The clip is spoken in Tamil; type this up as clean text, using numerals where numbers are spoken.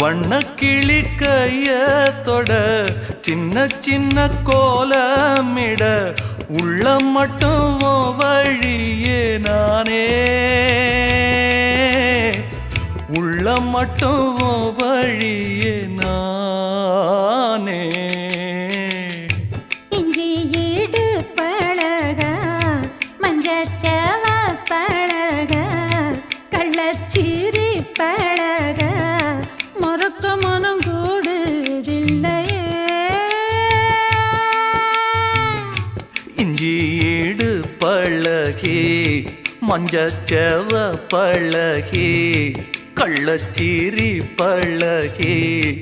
வண்ணக்கிளி கையத்தொட சின்ன சின்ன கோலமிட உள்ளம் மட்டும் வழியே நானே உள்ளம் மட்டும் வழியே நானே இஞ்சி ஈடு பழக மஞ்சச்சவ பழக கள்ளச்சீரி பழக மொறுக்க மனம் கூடுதில்லையே இஞ்சி ஈடு பழகி மஞ்சச்சவ பழகி கள்ளச்சீரி பழகி